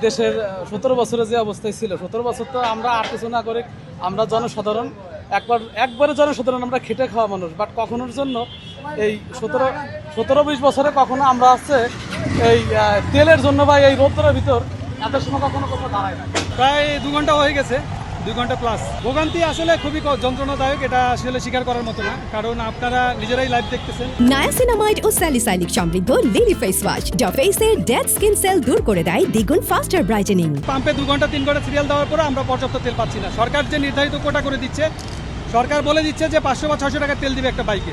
দেশের 17 বছরে যে অবস্থায় ছিল, 17 বছর তো আমরা আর কিছু না করে আমরা জনসাধারণ একবারে জনসাধারণ আমরা খেটে খাওয়া মানুষ, বাট কখনোর জন্য এই 17-20 বছরে কখনো আমরা হচ্ছে এই তেলের জন্য বা এই রোদ্রের ভিতর এত সময় কখনো কোথাও দাঁড়ায় না। প্রায় 2 ঘন্টা হয়ে গেছে, 2 ঘন্টা প্লাস। ভোগান্তি আসলে খুবই যন্ত্রণাদায়ক, এটা আসলে স্বীকার করার মতো না, কারণ আপনারা নিজেরাই লাইভ দেখতেছেন। নায়াসিনামাইড ও স্যালিসাইলিক সমৃদ্ধ লিলি ফেস ওয়াশ যা ফেসের ডেড স্কিন সেল দূর করে দেয় দ্বিগুণ ফাস্টার ব্রাইটেনিং। পাম্পে 2 ঘন্টা 3 ঘন্টা সিরিয়াল দেওয়ার পরে আমরা পর্যাপ্ত তেল পাচ্ছি না। সরকার যে নির্ধারিত কোটা করে দিচ্ছে, সরকার বলে দিচ্ছে যে 500 বা 600 টাকার তেল দিবে একটা বাইকে,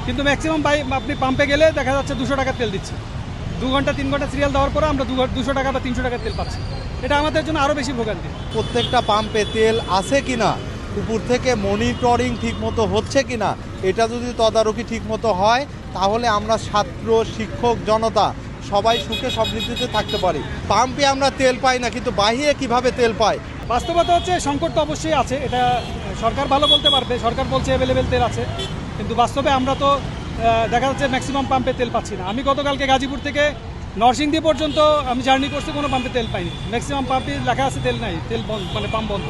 কিন্তু ম্যাক্সিমাম আপনি পাম্পে গেলে দেখা যাচ্ছে 200 টাকার তেল দিচ্ছে। 2 ঘন্টা 3 ঘন্টা সিরিয়াল দেওয়ার পরে আমরা 200 টাকা বা 300 টাকার তেল পাচ্ছি। এটা আমাদের জন্য আরও বেশি ভোগান্তি। প্রত্যেকটা পাম্পে তেল আছে কিনা, উপর থেকে মনিটরিং ঠিকমতো হচ্ছে কিনা, এটা যদি তদারকি ঠিকমতো হয় তাহলে আমরা ছাত্র, শিক্ষক, জনতা সবাই সুখে সমৃদ্ধিতে থাকতে পারি। পাম্পে আমরা তেল পাই না, কিন্তু বাহিরে কিভাবে তেল পাই? বাস্তবতা হচ্ছে সংকট তো অবশ্যই আছে, এটা সরকার ভালো বলতে পারবে। সরকার বলছে অ্যাভেলেবেল তেল আছে, কিন্তু বাস্তবে আমরা তো দেখা যাচ্ছে ম্যাক্সিমাম পাম্পে তেল পাচ্ছি না। আমি গতকালকে গাজীপুর থেকে নরসিংদী পর্যন্ত আমি জার্নি করছি, কোনো পাম্পে তেল পাইনি। ম্যাক্সিমাম পাম্পে লেখা আছে তেল নাই, তেল বন্ধ, মানে পাম্প বন্ধ।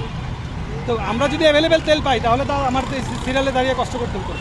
তো আমরা যদি অ্যাভেলেবেল তেল পাই তাহলে তো আমার সিরিয়ালে দাঁড়িয়ে কষ্ট করতে হতো।